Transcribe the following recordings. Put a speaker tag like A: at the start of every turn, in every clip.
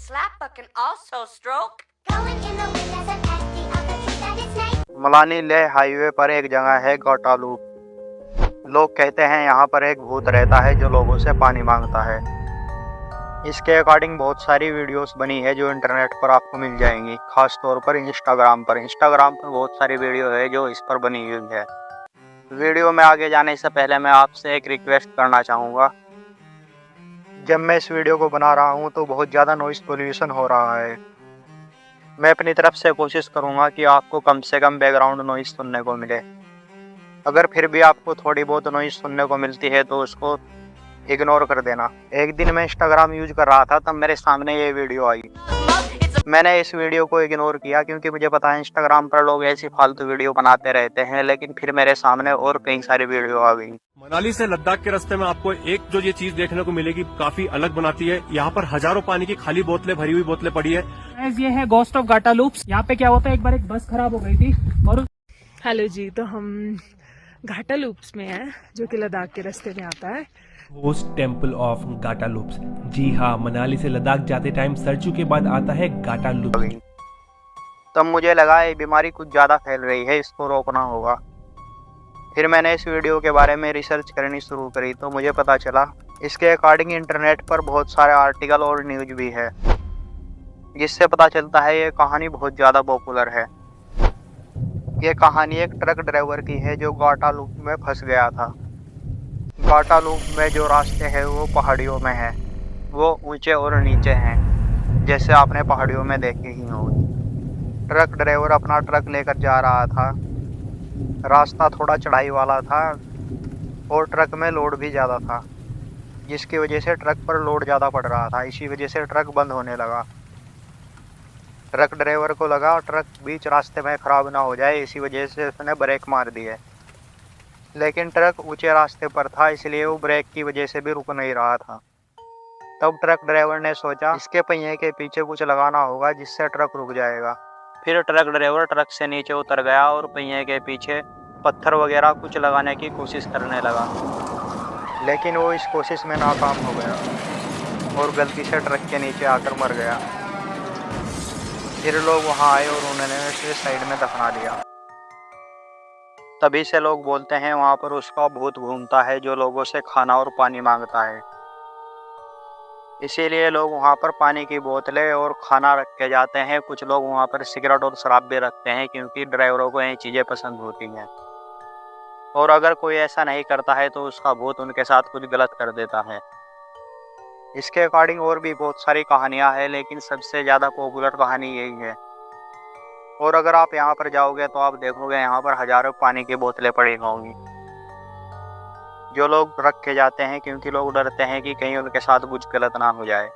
A: slap but can also stroke.
B: Malani Leh highway पर एक जगह है गाटा लूप। लोग कहते हैं यहाँ पर एक भूत रहता है जो लोगों से पानी मांगता है। इसके अकॉर्डिंग बहुत सारी वीडियोस बनी है जो इंटरनेट पर आपको मिल जाएंगी, खास तौर पर इंस्टाग्राम पर बहुत सारी वीडियो है जो इस पर बनी हुई है। वीडियो में आगे जाने से पहले मैं आपसे एक रिक्वेस्ट करना चाहूँगा। जब मैं इस वीडियो को बना रहा हूँ तो बहुत ज़्यादा नॉइस पोल्यूशन हो रहा है। मैं अपनी तरफ से कोशिश करूँगा कि आपको कम से कम बैकग्राउंड नॉइस सुनने को मिले। अगर फिर भी आपको थोड़ी बहुत नॉइस सुनने को मिलती है तो उसको इग्नोर कर देना। एक दिन मैं इंस्टाग्राम यूज कर रहा था तब मेरे सामने ये वीडियो आई। मैंने इस वीडियो को इग्नोर किया क्योंकि मुझे पता है इंस्टाग्राम पर लोग ऐसी फालतू वीडियो बनाते रहते हैं, लेकिन फिर मेरे सामने और कई सारी वीडियो आ गई।
C: मनाली से लद्दाख के रास्ते में आपको एक जो ये चीज देखने को मिलेगी काफी अलग बनाती है। यहाँ पर हजारों पानी की खाली बोतलें, भरी हुई बोतलें पड़ी है।
D: ये है गोस्ट ऑफ गाटा लूप्स। यहाँ पे क्या होता है, एक बार एक बस खराब हो गई थी और
E: हेलो जी, तो हम घाटा लूप्स में हैं जो कि लद्दाख के रास्ते में आता है।
F: Host temple of Gata loops. जी हाँ, मनाली से लद्दाख जाते टाइम सरचू के बाद आता है गाटा लूप्स।
B: तब मुझे लगा ये बीमारी कुछ ज़्यादा फैल रही है, इसको रोकना होगा। फिर मैंने इस वीडियो के बारे में रिसर्च करनी शुरू करी तो मुझे पता चला इसके अकॉर्डिंग इंटरनेट पर बहुत सारे आर्टिकल और न्यूज भी है, जिससे पता चलता है ये कहानी बहुत ज़्यादा पॉपुलर है। ये कहानी एक ट्रक ड्राइवर की है जो गाटा लूप में फंस गया था। गाटा लूप में जो रास्ते हैं वो पहाड़ियों में है, वो ऊंचे और नीचे हैं, जैसे आपने पहाड़ियों में देखे ही होंगे। ट्रक ड्राइवर अपना ट्रक लेकर जा रहा था। रास्ता थोड़ा चढ़ाई वाला था और ट्रक में लोड भी ज़्यादा था, जिसकी वजह से ट्रक पर लोड ज़्यादा पड़ रहा था। इसी वजह से ट्रक बंद होने लगा। ट्रक ड्राइवर को लगा ट्रक बीच रास्ते में ख़राब ना हो जाए, इसी वजह से उसने ब्रेक मार दिए। लेकिन ट्रक ऊंचे रास्ते पर था, इसलिए वो ब्रेक की वजह से भी रुक नहीं रहा था। तब ट्रक ड्राइवर ने सोचा इसके पहिए के पीछे कुछ लगाना होगा जिससे ट्रक रुक जाएगा। फिर ट्रक ड्राइवर ट्रक से नीचे उतर गया और पहिए के पीछे पत्थर वगैरह कुछ लगाने की कोशिश करने लगा, लेकिन वो इस कोशिश में नाकाम हो गया और गलती से ट्रक के नीचे आकर मर गया। फिर लोग वहाँ आए और उन्होंने उसे साइड में दफना दिया। तभी से लोग बोलते हैं वहाँ पर उसका भूत घूमता है जो लोगों से खाना और पानी मांगता है। इसीलिए लोग वहाँ पर पानी की बोतलें और खाना रख के जाते हैं। कुछ लोग वहाँ पर सिगरेट और शराब भी रखते हैं क्योंकि ड्राइवरों को ये चीज़ें पसंद होती हैं। और अगर कोई ऐसा नहीं करता है तो उसका भूत उनके साथ कुछ गलत कर देता है। इसके अकॉर्डिंग और भी बहुत सारी कहानियाँ हैं, लेकिन सबसे ज़्यादा पॉपुलर कहानी यही है। और अगर आप यहाँ पर जाओगे तो आप देखोगे यहाँ पर हजारों पानी की बोतलें पड़ी होंगी जो लोग रख के जाते हैं क्योंकि लोग डरते हैं कि कहीं उनके साथ कुछ गलत ना हो जाए।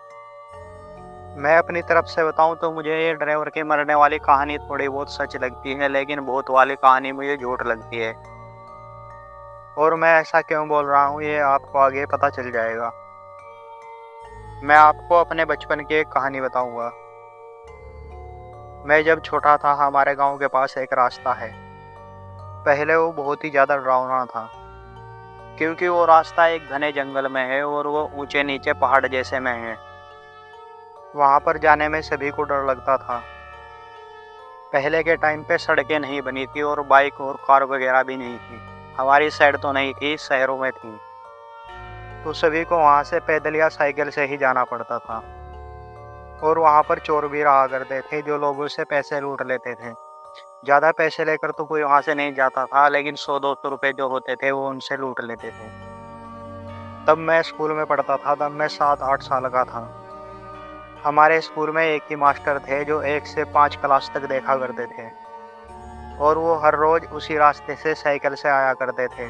B: मैं अपनी तरफ से बताऊं तो मुझे ये ड्राइवर के मरने वाली कहानी थोड़ी बहुत सच लगती है, लेकिन भूत वाली कहानी मुझे झूठ लगती है। और मैं ऐसा क्यों बोल रहा हूँ ये आपको आगे पता चल जाएगा। मैं आपको अपने बचपन की एक कहानी बताऊँगा। मैं जब छोटा था हमारे गांव के पास एक रास्ता है। पहले वो बहुत ही ज़्यादा डरावना था क्योंकि वो रास्ता एक घने जंगल में है और वो ऊंचे नीचे पहाड़ जैसे में है। वहाँ पर जाने में सभी को डर लगता था। पहले के टाइम पे सड़कें नहीं बनी थी और बाइक और कार वगैरह भी नहीं थी। हमारी साइड तो नहीं थी, शहरों में थी, तो सभी को वहाँ से पैदल या साइकिल से ही जाना पड़ता था। और वहाँ पर चोर भी रहा करते थे जो लोगों से पैसे लूट लेते थे। ज़्यादा पैसे लेकर तो कोई वहाँ से नहीं जाता था, लेकिन 100-200 रुपये जो होते थे वो उनसे लूट लेते थे। तब मैं स्कूल में पढ़ता था, तब मैं 7-8 साल का था। हमारे स्कूल में एक ही मास्टर थे जो 1 से 5 क्लास तक देखा करते थे और वो हर रोज़ उसी रास्ते से साइकिल से आया करते थे।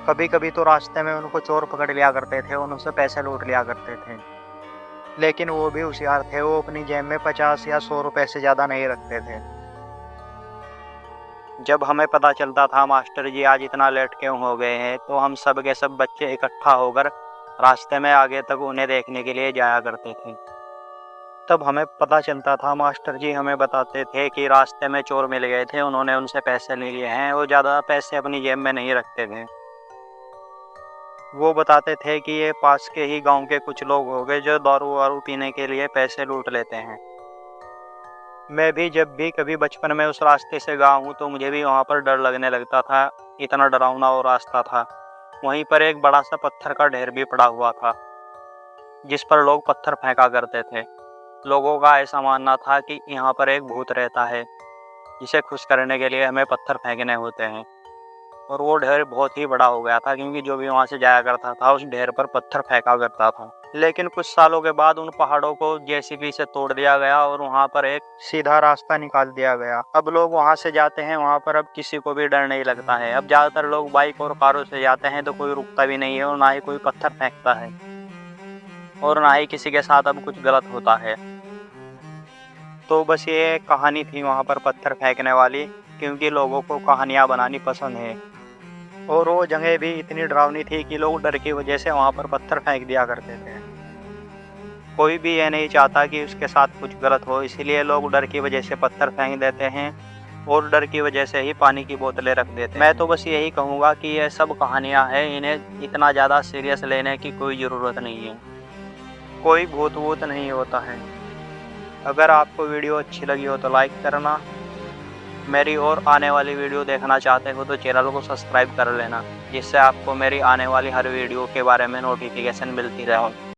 B: कभी कभी तो रास्ते में उनको चोर पकड़ लिया करते थे, उनसे पैसे लूट लिया करते थे, लेकिन वो भी होशियार थे। वो अपनी जेब में 50 या 100 रुपये से ज़्यादा नहीं रखते थे। जब हमें पता चलता था मास्टर जी आज इतना लेट क्यों हो गए हैं, तो हम सब के सब बच्चे इकट्ठा होकर रास्ते में आगे तक उन्हें देखने के लिए जाया करते थे। तब हमें पता चलता था मास्टर जी हमें बताते थे कि रास्ते में चोर मिल गए थे, उन्होंने उनसे पैसे ले लिए हैं। वो ज़्यादा पैसे अपनी जेब में नहीं रखते थे। वो बताते थे कि ये पास के ही गांव के कुछ लोग हो गए जो दारू वारू पीने के लिए पैसे लूट लेते हैं। मैं भी जब भी कभी बचपन में उस रास्ते से गया हूँ तो मुझे भी वहाँ पर डर लगने लगता था, इतना डरावना वो रास्ता था। वहीं पर एक बड़ा सा पत्थर का ढेर भी पड़ा हुआ था जिस पर लोग पत्थर फेंका करते थे। लोगों का ऐसा मानना था कि यहाँ पर एक भूत रहता है जिसे खुश करने के लिए हमें पत्थर फेंकने होते हैं। और वो ढेर बहुत ही बड़ा हो गया था क्योंकि जो भी वहाँ से जाया करता था उस ढेर पर पत्थर फेंका करता था। लेकिन कुछ सालों के बाद उन पहाड़ों को जेसीबी से तोड़ दिया गया और वहाँ पर एक सीधा रास्ता निकाल दिया गया। अब लोग वहाँ से जाते हैं, वहाँ पर अब किसी को भी डर नहीं लगता है। अब ज़्यादातर लोग बाइक और कारों से जाते हैं तो कोई रुकता भी नहीं है और ना ही कोई पत्थर फेंकता है और ना ही किसी के साथ अब कुछ गलत होता है। तो बस ये एक कहानी थी वहाँ पर पत्थर फेंकने वाली, क्योंकि लोगों को कहानियाँ बनानी पसंद है। और वो जगह भी इतनी डरावनी थी कि लोग डर की वजह से वहाँ पर पत्थर फेंक दिया करते थे। कोई भी ये नहीं चाहता कि उसके साथ कुछ गलत हो, इसीलिए लोग डर की वजह से पत्थर फेंक देते हैं और डर की वजह से ही पानी की बोतलें रख देते हैं। मैं तो बस यही कहूँगा कि ये सब कहानियाँ हैं, इन्हें इतना ज़्यादा सीरियस लेने की कोई ज़रूरत नहीं है। कोई भूत वूत नहीं होता है। अगर आपको वीडियो अच्छी लगी हो तो लाइक करना। मेरी और आने वाली वीडियो देखना चाहते हो तो चैनल को सब्सक्राइब कर लेना, जिससे आपको मेरी आने वाली हर वीडियो के बारे में नोटिफिकेशन मिलती रहे।